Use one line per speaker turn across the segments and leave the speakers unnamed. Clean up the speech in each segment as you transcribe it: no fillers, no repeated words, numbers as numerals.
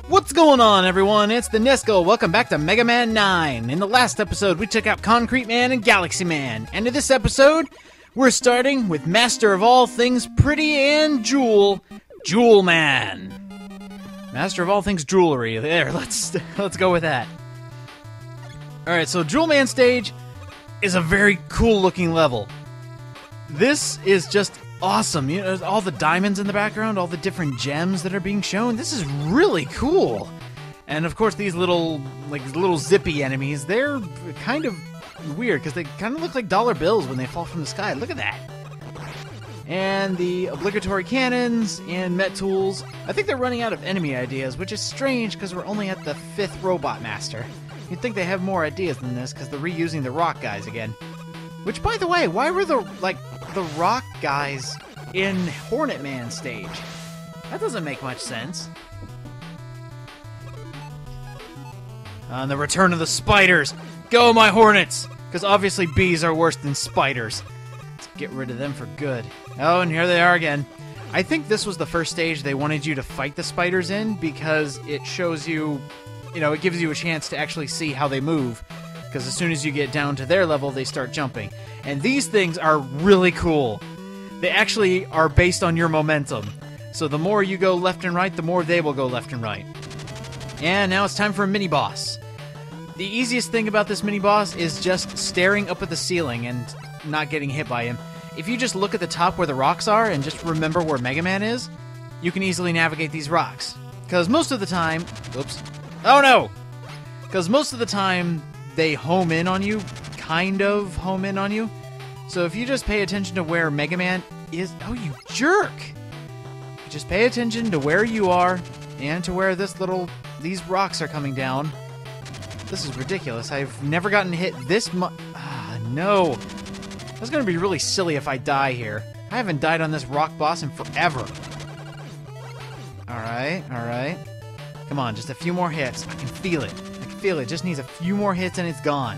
What's going on, everyone? It's the Nisco. Welcome back to Mega Man 9. In the last episode, we took out Concrete Man and Galaxy Man. And in this episode, we're starting with Master of all things pretty and jewel, Jewel Man. Master of all things jewelry. There, let's go with that. Alright, so Jewel Man stage is a very cool looking level. This is just awesome. You know, all the diamonds in the background, all the different gems that are being shown. This is really cool. And of course, these little zippy enemies, they're kind of weird because they kind of look like dollar bills when they fall from the sky. Look at that. And the obligatory cannons and Met Tools. I think they're running out of enemy ideas, which is strange because we're only at the 5th Robot Master. You'd think they have more ideas than this because they're reusing the rock guys again. Which, by the way, why were the rock guys in Hornet Man stage? That doesn't make much sense. And the return of the spiders. Go, my Hornets! Because obviously bees are worse than spiders. Let's get rid of them for good. Oh, and here they are again. I think this was the first stage they wanted you to fight the spiders in because it shows you, it gives you a chance to actually see how they move. Because as soon as you get down to their level, they start jumping. And these things are really cool. They actually are based on your momentum. So the more you go left and right, the more they will go left and right. And now it's time for a mini-boss. The easiest thing about this mini-boss is just staring up at the ceiling and not getting hit by him. If you just look at the top where the rocks are and just remember where Mega Man is, you can easily navigate these rocks. Because most of the time... Oops. Oh no! Because most of the time... they home in on you, kind of home in on you. So if you just pay attention to where Mega Man is... Oh, you jerk! Just pay attention to where you are and to where these rocks are coming down. This is ridiculous. I've never gotten hit this much. Ah, no. That's going to be really silly if I die here. I haven't died on this rock boss in forever. Alright. Come on, just a few more hits. I can feel it. It just needs a few more hits and it's gone.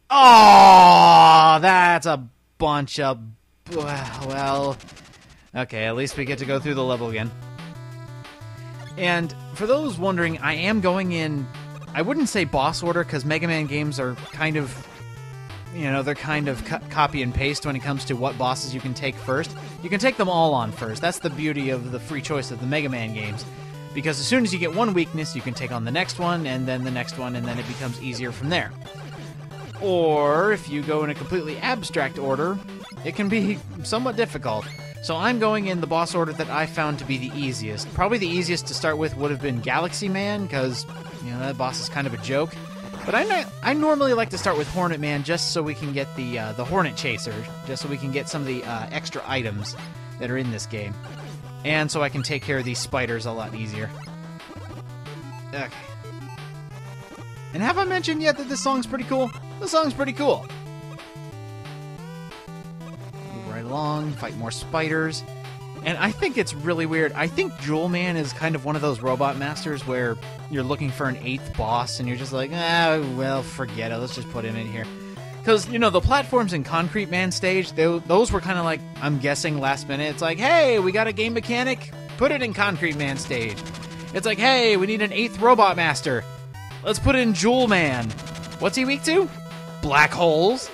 Oh, that's a bunch of... Well... Okay, at least we get to go through the level again. And for those wondering, I am going in... I wouldn't say boss order, because Mega Man games are kind of... they're kind of copy and paste when it comes to what bosses you can take first. You can take them all on first. That's the beauty of the free choice of the Mega Man games. Because as soon as you get one weakness, you can take on the next one, and then the next one, and then it becomes easier from there. Or, if you go in a completely abstract order, it can be somewhat difficult. So I'm going in the boss order that I found to be the easiest. Probably the easiest to start with would have been Galaxy Man, because, that boss is kind of a joke. But I normally like to start with Hornet Man just so we can get the Hornet Chaser, just so we can get some of the extra items that are in this game. And so I can take care of these spiders a lot easier. Okay. And have I mentioned yet that this song's pretty cool? The song's pretty cool. Move right along, fight more spiders. And I think it's really weird. I think Jewel Man is kind of one of those robot masters where you're looking for an 8th boss and you're just like, well, forget it. Let's just put him in here. Because, the platforms in Concrete Man stage, those were kind of like, I'm guessing, last minute. It's like, hey, we got a game mechanic, put it in Concrete Man stage. It's like, hey, we need an 8th Robot Master. Let's put it in Jewel Man. What's he weak to? Black holes?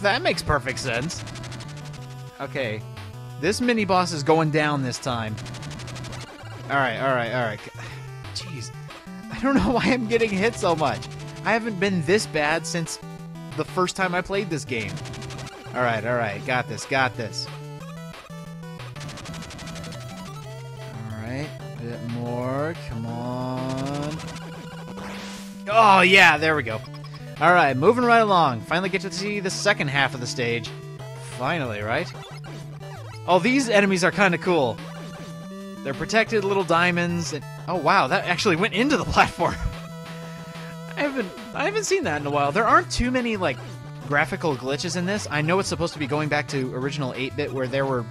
That makes perfect sense. Okay, this mini-boss is going down this time. Alright. Jeez, I don't know why I'm getting hit so much. I haven't been this bad since... the first time I played this game. Alright. Got this. Alright, a bit more. Come on. Oh, yeah, there we go. Alright, moving right along. Finally get to see the second half of the stage. Finally, right? Oh, these enemies are kind of cool. They're protected little diamonds. And, oh, wow, that actually went into the platform. I haven't seen that in a while. There aren't too many, graphical glitches in this. I know it's supposed to be going back to original 8-bit where there were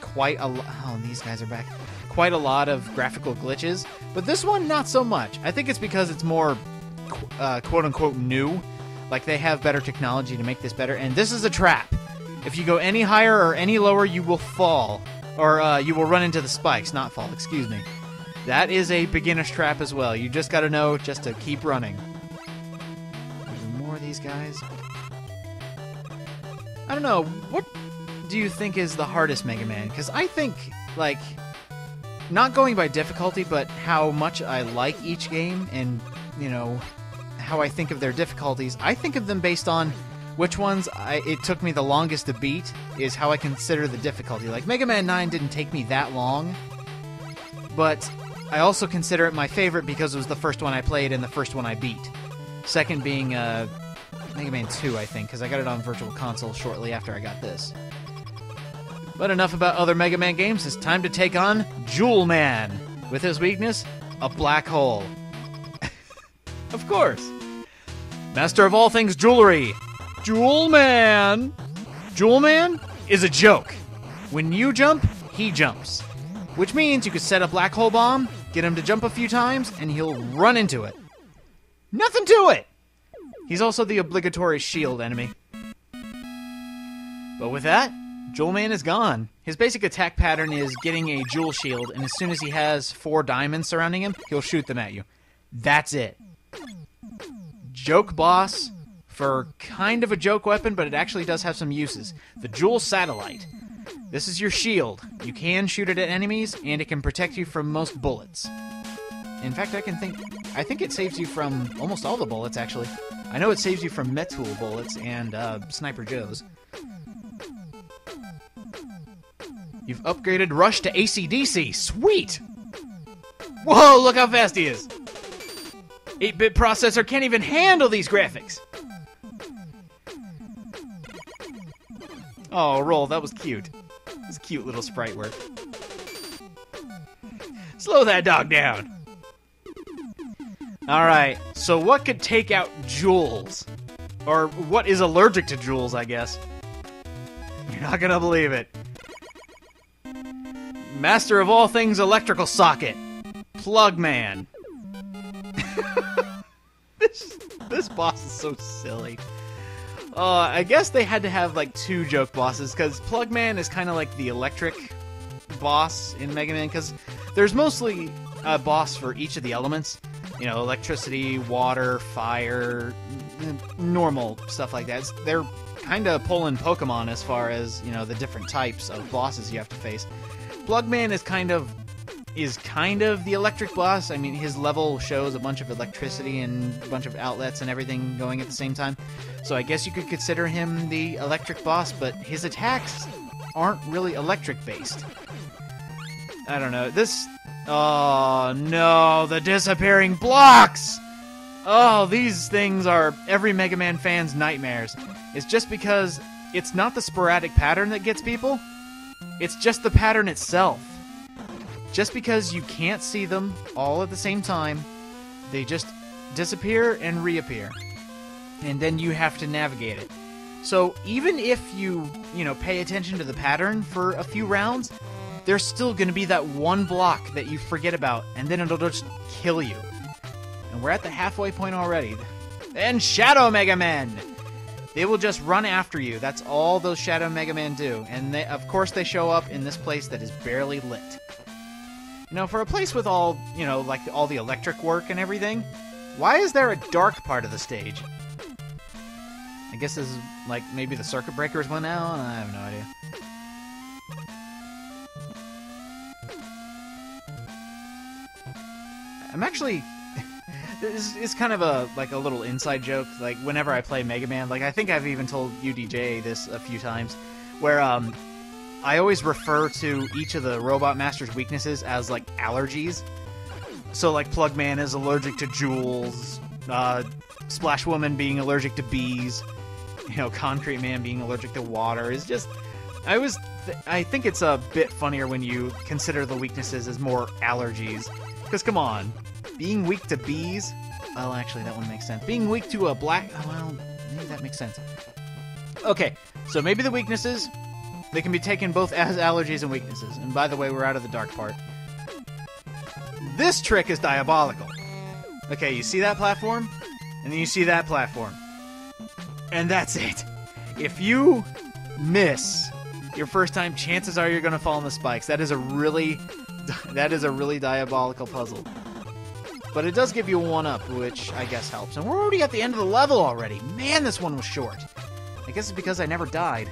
quite a lot... Oh, these guys are back. Quite a lot of graphical glitches. But this one, not so much. I think it's because it's more, quote-unquote, new. Like, they have better technology to make this better. And this is a trap. If you go any higher or any lower, you will fall. Or you will run into the spikes, not fall, excuse me. That is a beginner's trap as well. You just gotta know just to keep running. More of these guys. I don't know, what do you think is the hardest Mega Man? Because I think, like, not going by difficulty, but how much I like each game and, you know, how I think of their difficulties. I think of them based on which ones it took me the longest to beat is how I consider the difficulty. Like, Mega Man 9 didn't take me that long, but I also consider it my favorite because it was the first one I played and the first one I beat. Second being Mega Man 2, I think, because I got it on Virtual Console shortly after I got this. But enough about other Mega Man games. It's time to take on Jewel Man. With his weakness, a black hole. Of course. Master of all things jewelry. Jewel Man. Jewel Man is a joke. When you jump, he jumps. Which means you could set a black hole bomb, get him to jump a few times, and he'll run into it. Nothing to it! He's also the obligatory shield enemy. But with that, Jewel Man is gone. His basic attack pattern is getting a jewel shield, and as soon as he has 4 diamonds surrounding him, he'll shoot them at you. That's it. Joke boss for kind of a joke weapon, but it actually does have some uses. The Jewel Satellite. This is your shield. You can shoot it at enemies, and it can protect you from most bullets. In fact, I think it saves you from almost all the bullets, actually. I know it saves you from Metul bullets and Sniper Joes. You've upgraded Rush to AC/DC. Sweet! Whoa, look how fast he is! 8-bit processor can't even handle these graphics! Oh, Roll, that was cute. That was cute little sprite work. Slow that dog down! Alright, so what could take out jewels? Or what is allergic to jewels, I guess? You're not gonna believe it. Master of all things electrical socket. Plug Man. This boss is so silly. I guess they had to have like 2 joke bosses, because Plug Man is kind of like the electric boss in Mega Man, because there's mostly a boss for each of the elements. You know, electricity, water, fire, normal stuff like that. They're kind of pulling Pokemon as far as, you know, the different types of bosses you have to face. Plug Man is kind of the electric boss. I mean, his level shows a bunch of electricity and a bunch of outlets and everything going at the same time. So I guess you could consider him the electric boss, but his attacks aren't really electric-based. I don't know. Oh, no, the disappearing blocks! Oh, these things are every Mega Man fan's nightmares. It's just because it's not the sporadic pattern that gets people. It's just the pattern itself. Just because you can't see them all at the same time, they just disappear and reappear. And then you have to navigate it. So even if you pay attention to the pattern for a few rounds, there's still going to be that one block that you forget about, and then it'll just kill you. And we're at the halfway point already. And Shadow Mega Man! They will just run after you. That's all those Shadow Mega Man do. And of course they show up in this place that is barely lit. You know, for a place with all, like all the electric work and everything, why is there a dark part of the stage? I guess this is, like, maybe the circuit breakers went out? I have no idea. I'm actually... This is kind of a little inside joke. Like, whenever I play Mega Man, like, I think I've even told UDJ this a few times, where, I always refer to each of the Robot Master's weaknesses as, like, allergies. So, like, Plug Man is allergic to jewels, Splash Woman being allergic to bees, Concrete Man being allergic to water. Is just... I think it's a bit funnier when you consider the weaknesses as more allergies. Because, come on, being weak to bees... Well, actually, that one makes sense. Being weak to a black... Oh, well, maybe that makes sense. Okay, so maybe the weaknesses... They can be taken both as allergies and weaknesses. And by the way, we're out of the dark part. This trick is diabolical. Okay, you see that platform? And then you see that platform. And that's it. If you miss your first time, chances are you're going to fall on the spikes. That is a really That is a really diabolical puzzle. But it does give you a 1-up, which I guess helps. And we're already at the end of the level already. Man, this one was short. I guess it's because I never died.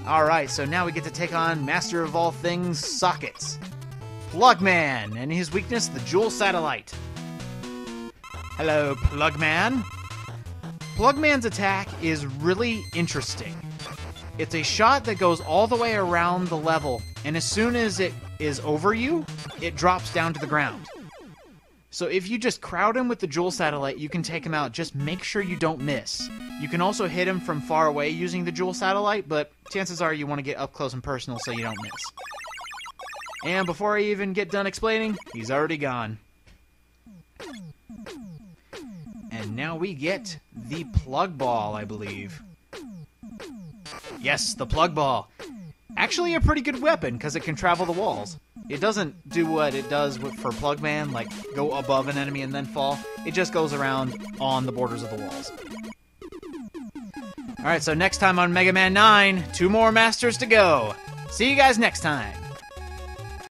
Alright, so now we get to take on Master of all things, Sockets. Plugman, and his weakness, the Jewel Satellite. Hello, Plugman. Plugman's attack is really interesting. It's a shot that goes all the way around the level, and as soon as it is over you, it drops down to the ground. So if you just crowd him with the Jewel Satellite, you can take him out. Just make sure you don't miss. You can also hit him from far away using the Jewel Satellite, but chances are you want to get up close and personal so you don't miss. And before I even get done explaining, he's already gone. And now we get the Plug Ball, I believe. Yes, the Plug Ball. Actually a pretty good weapon, because it can travel the walls. It doesn't do what it does for Plugman, like go above an enemy and then fall. It just goes around on the borders of the walls. Alright, so next time on Mega Man 9, 2 more masters to go. See you guys next time.